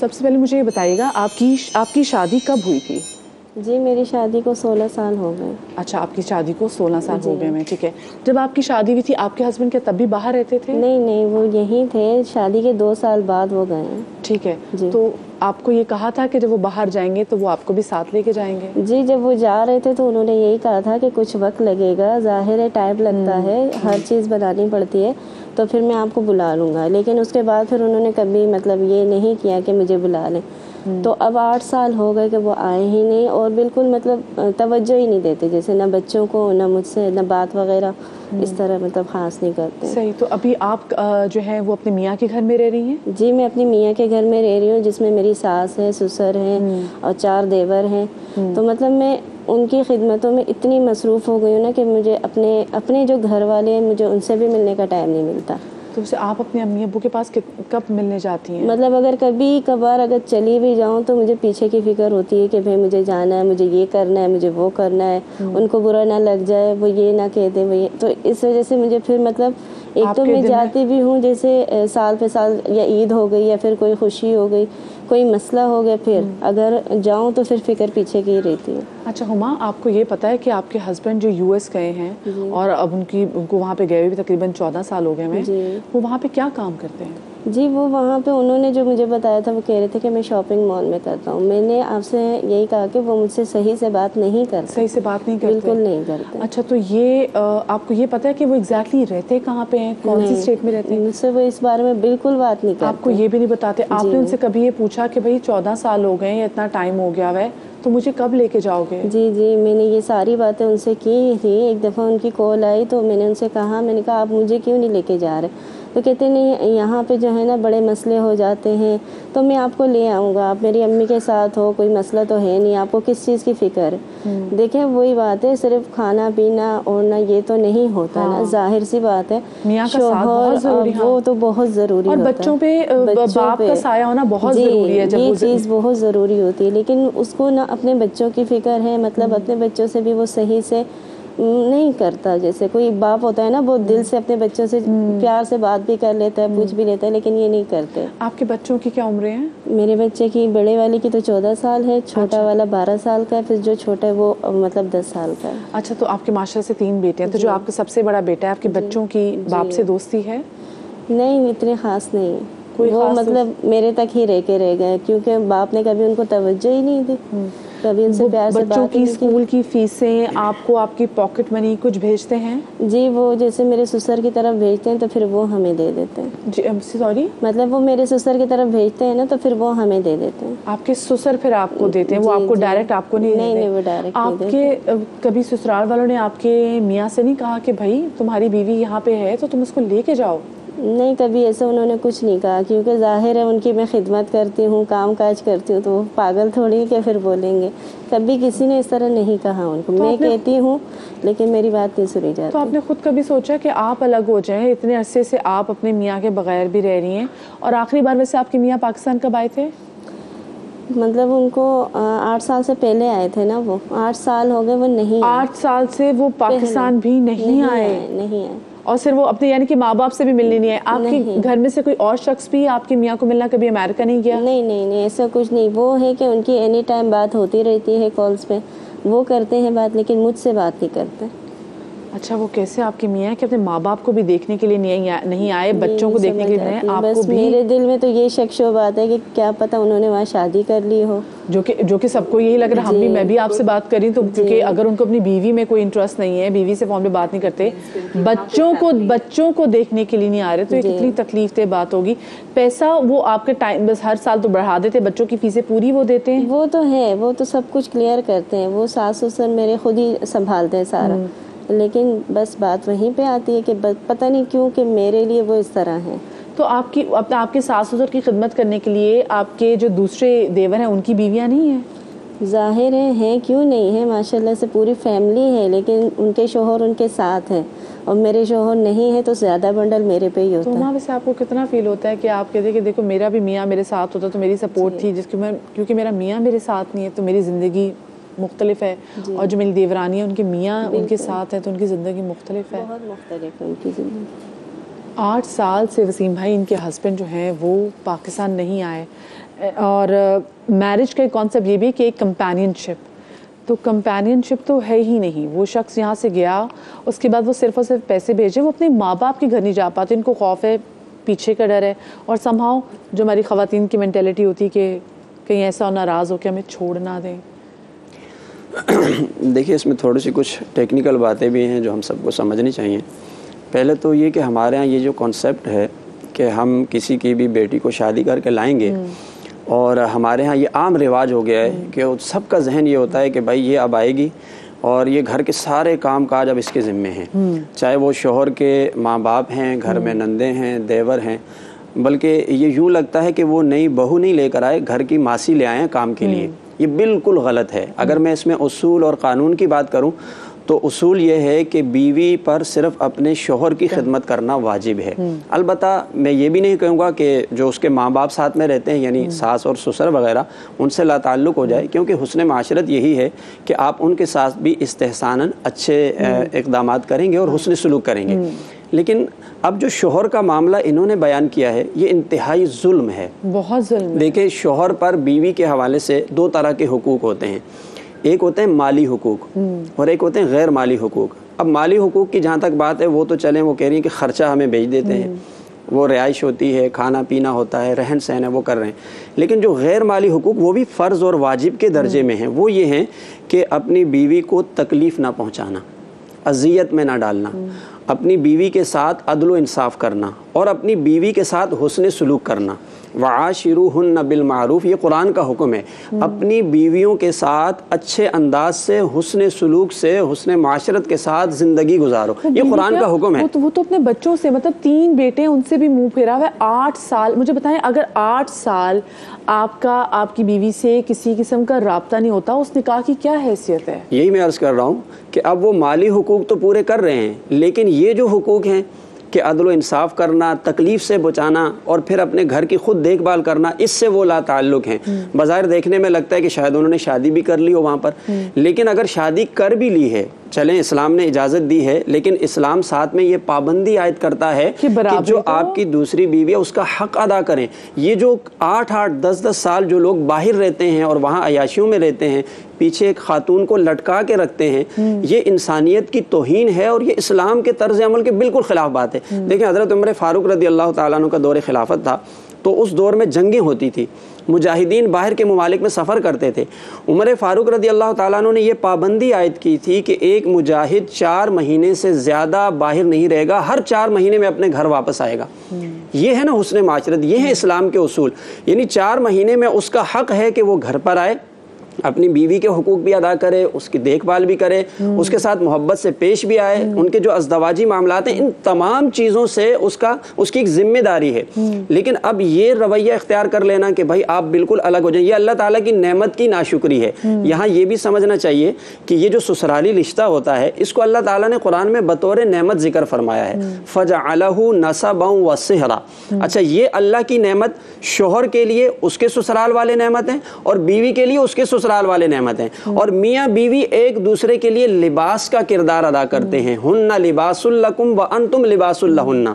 سب سے پہلے مجھے یہ بتائیے گا آپ کی شادی کب ہوئی تھی؟ جی میری شادی کو 16 سال ہو گئے. اچھا آپ کی شادی کو 16 سال ہو گئے ہیں. ٹھیک ہے. جب آپ کی شادی ہوئی تھی آپ کے ہسبینڈ کیا تب بھی باہر رہتے تھے؟ نہیں وہ یہیں تھے. شادی کے 2 سال بعد وہ گئے ہیں. ٹھیک ہے. جی تو آپ کو یہ کہا تھا کہ جب وہ باہر جائیں گے تو وہ آپ کو بھی ساتھ لے کے جائیں گے؟ جی جب وہ جا رہے تھے تو انہوں نے یہی کہا تھا کہ کچھ وقت لگے گا, ظاہر ہے ٹائم لگتا ہے, ہر چیز بنانی پڑتی ہے, تو پھر میں آپ کو بلا لوں گا. لیکن اس کے بعد پھر انہوں نے کبھی مطلب یہ نہیں کیا کہ مجھے بلا لیں. تو اب 8 سال ہو گئے کہ وہ آئے ہی نہیں, اور بالکل مطلب توجہ ہی نہیں دیتے, جیسے نہ بچوں کو نہ مجھ سے نہ بات وغیرہ اس طرح مطلب خاص نہیں کرتے. صحیح. تو ابھی آپ جو ہے وہ اپنے میاں کے گھر میں رہ رہی ہیں؟ جی میں اپنی میاں کے گھر میں رہ رہی ہوں, جس میں میری ساس ہے, سسر ہیں اور 4 دیور ہیں. تو مطلب میں ان کی خدمتوں میں اتنی مصروف ہو گئی ہوں نا کہ مجھے اپنے جو گھر والے ہیں مجھے ان سے بھی ملنے کا ٹائم نہیں ملتا. تو اسے آپ اپنے امی ابو کے پاس کب ملنے جاتی ہیں؟ مطلب اگر کبھی کبھار اگر چلی بھی جاؤں تو مجھے پیچھے کی فکر ہوتی ہے کہ بھائی مجھے جانا ہے, مجھے یہ کرنا ہے, مجھے وہ کرنا ہے, ان کو برا نہ لگ جائے, وہ یہ نہ کہہ دیں, وہ یہ. تو اس وجہ سے مجھے پھر مطلب ایک تو میں جاتی بھی ہوں جیسے سال پہ سال, یا عید ہو گئی یا پھر کوئی خوشی ہو گئی, کوئی مسئلہ ہو گیا, پھر اگر جاؤں تو پھر فکر پیچھے کی رہتی ہے. اچھا ہما, آپ کو یہ پتا ہے کہ آپ کے ہسبینڈ جو US گئے ہیں اور اب ان کو وہاں پہ گئے ہوئے تقریباً 14 سال ہو گئے ہیں, وہ وہاں پہ کیا کام کرتے ہیں؟ جی وہ وہاں پہ انہوں نے جو مجھے بتایا تھا وہ کہہ رہے تھے کہ میں شاپنگ مال میں کرتا ہوں. میں نے آپ سے یہی کہا کہ وہ مجھ سے صحیح سے بات نہیں کرتے. صحیح سے بات نہیں کرتے؟ بالکل نہیں کرتے. اچھا تو یہ آپ کو یہ پتا ہے کہ وہ ایگزیکٹلی رہتے کہاں پہ ہیں, کون سی اسٹیٹ میں رہتے ہیں؟ مجھ سے وہ اس بارے میں بالکل بات نہیں کرتے. آپ کو یہ بھی نہیں بتاتے؟ آپ نے ان سے کبھی یہ پوچھا کہ بھائی 14 سال ہو گئے ہیں, اتنا ٹائم ہو گیا ہے, تو مجھے کب لے کے جاؤ گے؟ جی میں نے یہ ساری باتیں ان سے کی تھی. ایک دفعہ ان کی کال آئی تو میں نے ان سے کہا, میں نے کہا آپ مجھے کیوں نہیں لے کے جا رہے؟ تو کہتے نہیں یہاں پہ جو ہے نا بڑے مسئلے ہو جاتے ہیں, تو میں آپ کو لے آؤں گا, آپ میری امی کے ساتھ ہو, کوئی مسئلہ تو ہے نہیں, آپ کو کس چیز کی فکر ہے؟ دیکھیں وہی بات ہے, صرف کھانا پینا اوڑھنا یہ تو نہیں ہوتا نا, ظاہر سی بات ہے. میاں کا ساتھ بہت ضروری ہے, وہ تو بہت ضروری ہوتا ہے, اور بچوں پہ باپ کا سایہ ہونا بہت ضروری ہے. یہ چیز بہت ضروری ہوتی ہے, لیکن اس کو نہ اپنے بچوں کی فکر ہے, مطلب اپنے بچوں سے بھی وہ صحیح سے نہیں کرتا. جیسے کوئی باپ ہوتا ہے نا, وہ دل سے اپنے بچوں سے پیار سے بات بھی کر لیتا ہے, پوچھ بھی لیتا ہے, لیکن یہ نہیں کرتے. آپ کے بچوں کی کیا عمریں ہیں؟ میرے بچے کی, بڑے والی کی تو 14 سال ہے, چھوٹا والا 12 سال کا ہے, پھر جو چھوٹا ہے وہ مطلب 10 سال کا ہے. اچھا تو آپ کے معاشرے سے 3 بیٹے ہیں, تو جو آپ کا سب سے بڑا بیٹا ہے, آپ کے بچوں کی باپ سے دوستی ہے؟ نہیں اتنے خاص نہیں, وہ مطلب میرے تک ہی رہ گئے, کیونکہ باپ نے کبھی ان کو توجہ ہی نہیں دی, کبھی ان سے پیار سے بچوں بات کی نہیں کی. اسکول کی فیسیں آپ کو آپ کی پاکٹ منی کچھ بھیجتے ہیں؟ جی وہ جیسے میرے سسر کی طرف بھیجتے ہیں تو پھر وہ ہمیں دے دیتے ہیں. جی سوری, مطلب وہ میرے سسر کی طرف بھیجتے ہیں نا, تو پھر وہ ہمیں دے دیتے ہیں. آپ کے سسر پھر آپ کو دیتے ہیں؟ وہ آپ کو ڈائریکٹ آپ کو نہیں دیتے؟ نہیں وہ ڈائریکٹ نہیں آپ دیتے. کے کبھی سسرال والوں نے آپ کے میاں سے نہیں کہا کہ بھائی تمہاری بیوی یہاں پہ ہے تو تم اس کو لے کے جاؤ؟ نہیں کبھی ایسا انہوں نے کچھ نہیں کہا, کیونکہ ظاہر ہے ان کی میں خدمت کرتی ہوں, کام کاج کرتی ہوں, تو وہ پاگل تھوڑی کہ پھر بولیں گے. کبھی کسی نے اس طرح نہیں کہا ان کو. میں کہتی ہوں لیکن میری بات نہیں سنی جاتی. تو آپ نے خود کبھی سوچا کہ آپ الگ ہو جائیں؟ اتنے عرصے سے آپ اپنے میاں کے بغیر بھی رہ رہی ہیں, اور آخری بار ویسے آپ کے میاں پاکستان کب آئے تھے؟ مطلب ان کو 8 سال سے پہلے آئے تھے نا, وہ 8 سال ہو گئے وہ نہیں آئے. 8 سال سے وہ پاکستان بھی نہیں آئے؟ نہیں آئے. اور صرف وہ اپنے یعنی کہ ماں باپ سے بھی ملنے نہیں آئے؟ آپ کے گھر میں سے کوئی اور شخص بھی آپ کے میاں کو ملنا کبھی امریکہ نہیں گیا؟ نہیں ایسا کچھ نہیں. وہ ہے کہ ان کی اینی ٹائم بات ہوتی رہتی ہے کالز پہ, وہ کرتے ہیں بات, لیکن مجھ سے بات نہیں کرتے. اچھا وہ کیسے آپ کے میاں کہ اپنے ماں باپ کو بھی دیکھنے کے لیے نہیں آئے, بچوں کو دیکھنے کے لیے نہیں آئے, آپ کو بھی؟ میرے دل میں تو یہ شک شبہ بات ہے کہ کیا پتہ انہوں نے وہاں شادی کر لی ہو, جو کہ سب کو یہی لگ رہا. میں بھی آپ سے بات کر رہی ہوں تو کیونکہ اگر ان کو اپنی بیوی میں کوئی انٹرسٹ نہیں ہے, بیوی سے فون پہ بات نہیں کرتے, بچوں کو دیکھنے کے لیے نہیں آ رہے, تو یہ کتنی تکلیف دہ بات ہوگی. پیسہ وہ آپ کے ٹائم بس ہر سال تو بڑھا دیتے, بچوں کی فیسیں پوری وہ دیتے ہیں؟ وہ تو ہے, وہ تو سب کچھ کلیئر کرتے ہیں, وہ ساس سسر میرے خود ہی سنبھالتے ہیں سارا. لیکن بس بات وہیں پہ آتی ہے کہ پتہ نہیں کیوں کہ میرے لیے وہ اس طرح ہیں. تو آپ کے ساس سسر کی خدمت کرنے کے لیے آپ کے جو دوسرے دیور ہیں ان کی بیویاں نہیں ہیں؟ ظاہر ہیں, کیوں نہیں ہے, ماشاءاللہ سے پوری فیملی ہے, لیکن ان کے شوہر ان کے ساتھ ہیں, اور میرے شوہر نہیں ہے, تو زیادہ بنڈل میرے پہ ہی ہوتا ہے. تو وہاں سے آپ کو کتنا فیل ہوتا ہے کہ آپ کہتے ہیں کہ دیکھو میرا بھی میاں میرے ساتھ ہوتا تو میری سپورٹ تھی, کیونکہ میرا میاں میرے ساتھ نہیں ہے تو میری زندگی مختلف ہے, اور جو میری دیورانی ہے ان کے میاں ان کے ساتھ ہیں تو ان کی زندگی مختلف ہے. بہت مختلف ہے ان کی زندگی. 8 سال سے وسیم بھائی ان کے ہسبینڈ جو ہیں وہ پاکستان نہیں آئے. اور میرج کا ایک کانسیپٹ یہ بھی کہ ایک کمپینینشپ، تو کمپینینشپ تو ہے ہی نہیں. وہ شخص یہاں سے گیا، اس کے بعد وہ صرف اور صرف پیسے بھیجے، وہ اپنے ماں باپ کے گھر نہیں جا پاتے، ان کو خوف ہے، پیچھے کا ڈر ہے، اور سمہاؤ جو ہماری خواتین کی مینٹیلٹی ہوتی کہ کہیں ایسا ناراض ہو کہ ہمیں چھوڑ نہ دیں. دیکھیے اس میں تھوڑی سی کچھ ٹیکنیکل باتیں بھی ہیں جو ہم سب کو سمجھنی چاہیے. پہلے تو یہ کہ ہمارے ہاں یہ جو کانسیپٹ ہے کہ ہم کسی کی بھی بیٹی کو شادی کر کے لائیں گے، اور ہمارے ہاں یہ عام رواج ہو گیا ہے کہ سب کا ذہن یہ ہوتا ہے کہ بھائی یہ اب آئے گی اور یہ گھر کے سارے کام کاج اب اس کے ذمے ہیں، چاہے وہ شوہر کے ماں باپ ہیں، گھر میں نندے ہیں، دیور ہیں، بلکہ یہ یوں لگتا ہے کہ وہ نئی بہو نہیں لے کر آئے، گھر کی ماسی لے آئے ہیں کام کے لیے. یہ بالکل غلط ہے. اگر میں اس میں اصول اور قانون کی بات کروں تو اصول یہ ہے کہ بیوی پر صرف اپنے شوہر کی خدمت کرنا واجب ہے. البتہ میں یہ بھی نہیں کہوں گا کہ جو اس کے ماں باپ ساتھ میں رہتے ہیں یعنی ساس اور سسر وغیرہ ان سے لا تعلق ہو جائے، کیونکہ حسن معاشرت یہی ہے کہ آپ ان کے ساتھ بھی استحساناً اچھے اقدامات کریں گے اور حسن سلوک کریں گے. لیکن اب جو شوہر کا معاملہ انہوں نے بیان کیا ہے یہ انتہائی ظلم ہے، بہت ظلم. دیکھیں شوہر پر بیوی کے حوالے سے دو طرح کے حقوق ہوتے ہیں، ایک ہوتے ہیں مالی حقوق اور ایک ہوتے ہیں غیر مالی حقوق. اب مالی حقوق کی جہاں تک بات ہے وہ تو چلیں، وہ کہہ رہی ہیں کہ خرچہ ہمیں بھیج دیتے ہیں، وہ رہائش ہوتی ہے، کھانا پینا ہوتا ہے، رہن سہن ہے، وہ کر رہے ہیں. لیکن جو غیر مالی حقوق وہ بھی فرض اور واجب کے درجے میں ہیں. وہ یہ ہیں کہ اپنی بیوی کو تکلیف نہ پہنچانا، اذیت میں نہ ڈالنا، اپنی بیوی کے ساتھ عدل و انصاف کرنا اور اپنی بیوی کے ساتھ حسن سلوک کرنا. وعاشروہن بالمعروف، یہ قرآن کا حکم ہے. اپنی بیویوں کے ساتھ اچھے انداز سے، حسن سلوک سے، حسن معاشرت کے ساتھ زندگی گزارو، یہ قرآن کا حکم ہے. وہ تو اپنے بچوں سے، مطلب 3 بیٹے ان سے بھی منہ پھیرا ہوا ہے. 8 سال مجھے بتائیں، اگر 8 سال آپ کی بیوی سے کسی قسم کا رابطہ نہیں ہوتا، اس نکاح کی کیا حیثیت ہے؟ یہی میں عرض کر رہا ہوں کہ اب وہ مالی حقوق تو پورے کر رہے ہیں، لیکن یہ جو حقوق ہیں کہ عدل و انصاف کرنا، تکلیف سے بچانا اور پھر اپنے گھر کی خود دیکھ بھال کرنا، اس سے وہ لا تعلق ہیں. بظاہر دیکھنے میں لگتا ہے کہ شاید انہوں نے شادی بھی کر لی ہو وہاں پر، لیکن اگر شادی کر بھی لی ہے، چلیں اسلام نے اجازت دی ہے، لیکن اسلام ساتھ میں یہ پابندی عائد کرتا ہے کہ جو آپ کی دوسری بیوی ہے اس کا حق ادا کریں. یہ جو 8-8 10-10 سال جو لوگ باہر رہتے ہیں اور وہاں عیاشیوں میں رہتے ہیں، پیچھے ایک خاتون کو لٹکا کے رکھتے ہیں، یہ انسانیت کی توہین ہے اور یہ اسلام کے طرز عمل کے بالکل خلاف بات ہے. دیکھیں حضرت عمر فاروق رضی اللہ تعالیٰ عنہ کا دور خلافت تھا، تو اس دور میں جنگیں ہوتی تھی، مجاہدین باہر کے ممالک میں سفر کرتے تھے. عمر فاروق رضی اللہ تعالیٰ عنہ نے یہ پابندی عائد کی تھی کہ ایک مجاہد 4 مہینے سے زیادہ باہر نہیں رہے گا، ہر 4 مہینے میں اپنے گھر واپس آئے گا. یہ ہے نا حسن معاشرت، یہ ہے اسلام کے اصول. یعنی 4 مہینے میں اس کا حق ہے کہ وہ گھر پر آئے، اپنی بیوی کے حقوق بھی ادا کرے، اس کی دیکھ بھال بھی کرے، اس کے ساتھ محبت سے پیش بھی آئے. ان کے جو ازدواجی معاملات ہیں ان تمام چیزوں سے اس کی ایک ذمہ داری ہے. لیکن اب یہ رویہ اختیار کر لینا کہ بھائی آپ بالکل الگ ہو جائیں، یہ اللہ تعالیٰ کی نعمت کی ناشکری ہے. یہاں یہ بھی سمجھنا چاہیے کہ یہ جو سسرالی رشتہ ہوتا ہے اس کو اللہ تعالیٰ نے قرآن میں بطور نعمت ذکر فرمایا ہے، فَجَعَلَهُ نَسَبًا وَصِهْرًا. اچھا، یہ اللہ کی نعمت شوہر کے لیے اس کے سسرال والے نعمت ہیں اور بیوی کے لیے اس کے سسرال والے نعمت ہیں، اور میاں بیوی ایک دوسرے کے لیے لباس کا کردار ادا کرتے ہیں. ہن لباس لکم وانتم لباس لہن.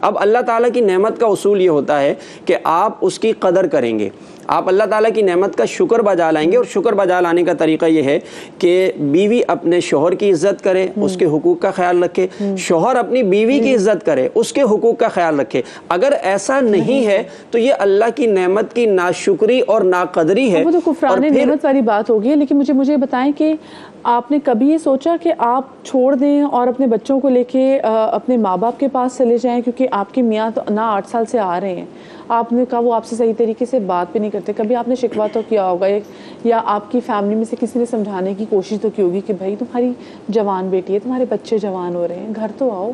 اب اللہ تعالیٰ کی نعمت کا اصول یہ ہوتا ہے کہ آپ اس کی قدر کریں گے، آپ اللہ تعالیٰ کی نعمت کا شکر بجا لائیں گے. اور شکر بجا لانے کا طریقہ یہ ہے کہ بیوی اپنے شوہر کی عزت کرے، اس کے حقوق کا خیال رکھے، شوہر اپنی بیوی کی عزت کرے، اس کے حقوق کا خیال رکھے. اگر ایسا نہیں ہے تو یہ اللہ کی نعمت کی ناشکری اور ناقدری ہے. وہ تو کفران نعمت والی بات ہوگی. لیکن مجھے بتائیں کہ آپ نے کبھی یہ سوچا کہ آپ چھوڑ دیں اور اپنے بچوں کو لے کے اپنے ماں باپ کے پاس چلے جائیں، کیونکہ آپ کے میاں تو نہ 8 سال سے آ رہے ہیں، آپ نے کہا وہ آپ سے صحیح طریقے سے بات بھی نہیں کرتے. کبھی آپ نے شکوہ تو کیا ہوگا، یا آپ کی فیملی میں سے کسی نے سمجھانے کی کوشش تو کی ہوگی کہ بھائی تمہاری جوان بیٹی ہے، تمہارے بچے جوان ہو رہے ہیں، گھر تو آؤ.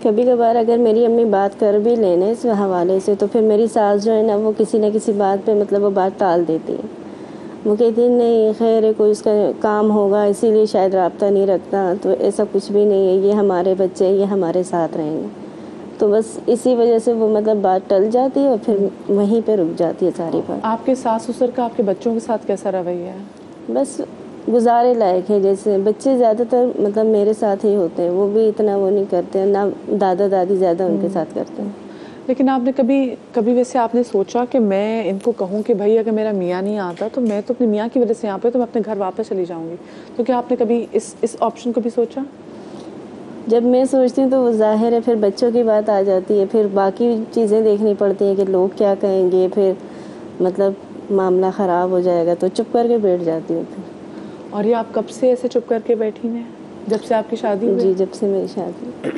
کبھی کبھار اگر میری امی بات کر بھی لینے اس حوالے سے تو پھر میری ساس جو ہے نا وہ کسی نہ کسی بات پہ مطلب وہ بات ٹال دیتی ہے. وہ کہتی ہیں نہیں خیر ہے، کوئی اس کا کام ہوگا اسی لیے شاید رابطہ نہیں رکھتا. تو ایسا کچھ بھی نہیں ہے، یہ ہمارے بچے یہ ہمارے ساتھ رہیں گے. تو بس اسی وجہ سے وہ مطلب بات ٹل جاتی ہے اور پھر وہیں پہ رک جاتی ہے ساری بات. آپ کے ساس سسر کا آپ کے بچوں کے ساتھ کیسا رویہ ہے؟ بس گزارے لائق ہے. جیسے بچے زیادہ تر مطلب میرے ساتھ ہی ہوتے ہیں، وہ بھی اتنا وہ نہیں کرتے ہیں، نہ دادا دادی زیادہ ان کے ساتھ کرتے ہیں. لیکن آپ نے کبھی ویسے آپ نے سوچا کہ میں ان کو کہوں کہ بھائی اگر میرا میاں نہیں آتا تو میں تو اپنے میاں کی وجہ سے یہاں پہ تو میں اپنے گھر واپس چلی جاؤں گی، تو کیا آپ نے کبھی اس آپشن کو بھی سوچا؟ جب میں سوچتی ہوں تو وہ ظاہر ہے پھر بچوں کی بات آ جاتی ہے، پھر باقی چیزیں دیکھنی پڑتی ہیں کہ لوگ کیا کہیں گے، پھر مطلب معاملہ خراب ہو جائے گا، تو چپ کر کے بیٹھ جاتی ہوں پھر۔ اور یہ آپ کب سے ایسے چپ کر کے بیٹھی ہیں؟ جب سے آپ کی شادی ہوئی؟ جی، جب سے میری شادی۔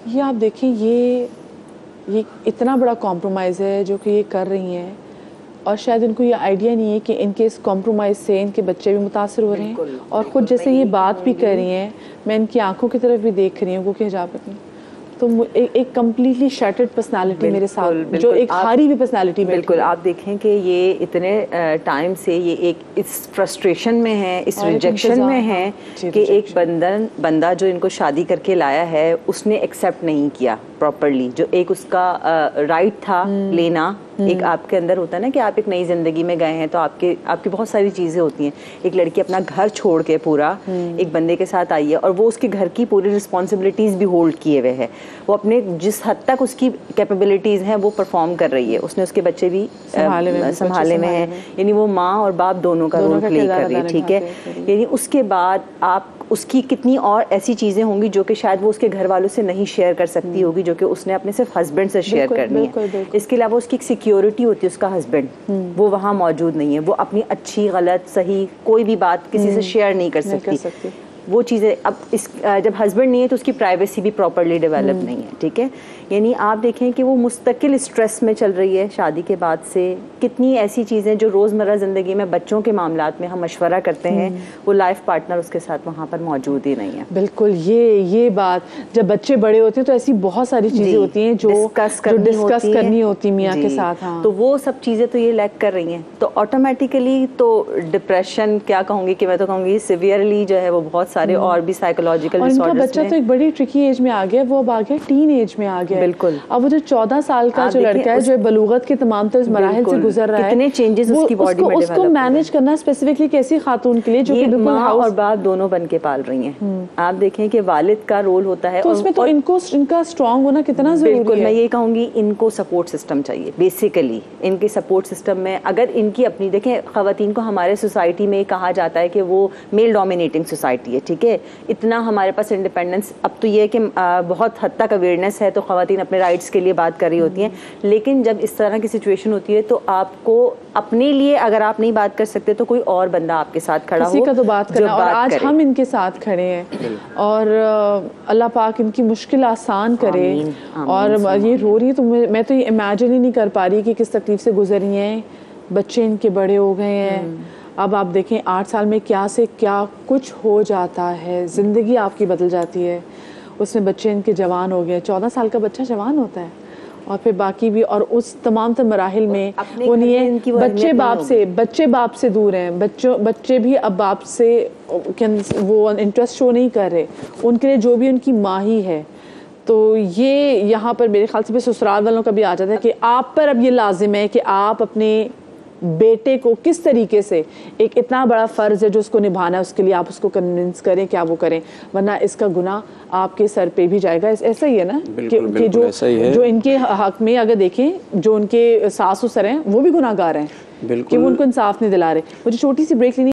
یہ آپ دیکھیں، یہ اتنا بڑا کمپرومائز ہے جو کہ یہ کر رہی ہیں، اور شاید ان کو یہ آئیڈیا نہیں ہے کہ ان کے اس کمپرومائز سے ان کے بچے بھی متاثر ہو رہے ہیں، اور خود جیسے یہ بات بھی کر رہی ہیں، میں ان کی آنکھوں کی طرف بھی دیکھ رہی ہوں وہ کہ حجاب میں، تو ایک کمپلیٹلی شیٹرڈ پرسنالٹی میرے ساتھ، جو ایک ہاری ہوئی پرسنالٹی۔ بالکل، آپ دیکھیں کہ یہ اتنے ٹائم سے یہ ایک اس فرسٹریشن میں ہے، اس ریجیکشن میں ہے کہ ایک بندہ جو ان کو شادی کر کے لایا ہے اس نے ایکسیپٹ نہیں کیا پراپرلی، جو ایک اس کا رائٹ تھا لینا۔ ایک آپ کے اندر ہوتا ہے نا کہ آپ ایک نئی زندگی میں گئے ہیں تو آپ کی بہت ساری چیزیں ہوتی ہیں۔ ایک لڑکی اپنا گھر چھوڑ کے پورا ایک بندے کے ساتھ آئی ہے، اور وہ اس کے گھر کی پوری رسپانسبلٹیز بھی ہولڈ کیے ہوئے ہے، وہ اپنے جس حد تک اس کی کیپیبلٹیز ہیں وہ پرفارم کر رہی ہے، اس نے اس کے بچے بھی سنبھالے میں ہیں، یعنی وہ ماں اور باپ دونوں کا رول پلے کر رہی ہے، ٹھیک ہے۔ یعنی اس کے بعد آپ اس کی کتنی اور ایسی چیزیں ہوں گی جو کہ شاید وہ اس کے گھر والوں سے نہیں شیئر کر سکتی ہوگی، جو کہ اس نے اپنے صرف ہسبینڈ سے شیئر کرنی ہے۔ اس کے علاوہ اس کی ایک سیکیورٹی ہوتی ہے، اس کا ہسبینڈ وہ وہاں موجود نہیں ہے، وہ اپنی اچھی غلط صحیح کوئی بھی بات کسی سے شیئر نہیں کر سکتی وہ چیزیں۔ اب جب ہسبینڈ نہیں ہے تو اس کی پرائیویسی بھی پراپرلی ڈیولپ نہیں ہے، ٹھیک ہے۔ یعنی آپ دیکھیں کہ وہ مستقل اسٹریس میں چل رہی ہے شادی کے بعد سے۔ کتنی ایسی چیزیں جو روزمرہ زندگی میں بچوں کے معاملات میں ہم مشورہ کرتے ہیں، وہ لائف پارٹنر اس کے ساتھ وہاں پر موجود ہی نہیں ہے۔ بالکل، یہ بات جب بچے بڑے ہوتے ہیں تو ایسی بہت ساری چیزیں ہوتی ہیں جو ڈسکس کرنی ہوتی میاں کے ساتھ، تو وہ سب چیزیں تو یہ لیک کر رہی ہیں، تو آٹومیٹیکلی تو ڈپریشن کیا کہوں گی کہ میں تو کہوں گی سیویئرلی جو ہے وہ بہت سارے اور بھی سائیکولوجیکل ڈس آرڈرز۔ بچہ تو ایک بڑی ٹرکی ایج میں آ گیا، وہ اب آ گیا ٹین ایج میں آ گیا۔ بالکل، اب وہ جو 14 سال کا جو لڑکا ہے جو بلوغت کے تمام تر مراحل سے گزر رہا ہے، کتنے چینجز اس کی باڈی میں اس کو مینج کرنا اسپیسیفکلی کیسی خاتون کے لیے جو کہ ماں اور باپ دونوں بن کے پال رہی ہیں۔ آپ دیکھیں کہ والد کا رول ہوتا ہے، تو اس میں تو ان کا اسٹرانگ ہونا کتنا ضروری ہے۔ بالکل، میں یہ کہوں گی ان کو سپورٹ سسٹم چاہیے بیسیکلی۔ ان کے سپورٹ سسٹم میں اگر ان کی اپنی دیکھیں، خواتین کو ہمارے سوسائٹی میں کہا جاتا ہے کہ وہ میل ڈومینیٹنگ سوسائٹی ہے، ٹھیک ہے۔ اتنا ہمارے پاس انڈیپینڈنس، اب تو یہ کہ بہت حد تک اویئرنیس ہے تو خواتین اپنے رائٹس کے لیے بات کر رہی ہوتی ہیں، لیکن جب اس طرح کی سچویشن ہوتی ہے تو آپ کو اپنے لیے اگر آپ نہیں بات کر سکتے تو کوئی اور بندہ آپ کے ساتھ کھڑا ہو، کسی کا تو بات کرنا، اور آج ہم ان کے ساتھ کھڑے ہیں، اور اللہ پاک ان کی مشکل آسان کرے۔ اور یہ رو رہی ہے تو میں تو یہ امیجن ہی نہیں کر پا رہی کہ کس تکلیف سے گزر رہی ہیں، بچے ان کے بڑے ہو گئے ہیں۔ اب آپ دیکھیں 8 سال میں کیا سے کیا کچھ ہو جاتا ہے، زندگی آپ کی بدل جاتی ہے۔ اس میں بچے ان کے جوان ہو گئے، 14 سال کا بچہ جوان ہوتا ہے، اور پھر باقی بھی، اور اس تمام تر مراحل میں وہ نہیں ہے، بچے باپ سے دور ہیں، بچے بھی اب باپ سے وہ انٹرسٹ شو نہیں کر رہے، ان کے لیے جو بھی ان کی ماں ہی ہے۔ تو یہ یہاں پر میرے خیال سے بھی سسرال والوں کا بھی آ جاتا ہے کہ آپ پر اب یہ لازم ہے کہ آپ اپنے بیٹے کو کس طریقے سے، ایک اتنا بڑا فرض ہے جو اس کو نبھانا ہے، اس کے لیے آپ اس کو کنونس کریں کیا وہ کریں، ورنہ اس کا گناہ آپ کے سر پہ بھی جائے گا۔ ایسا ہی ہے نا کہ جو ان کے حق میں اگر دیکھیں، جو ان کے ساس و سر ہیں وہ بھی گناہ گار ہیں کہ وہ ان کو انصاف نہیں دلا رہے۔ مجھے چھوٹی سی بریک لینی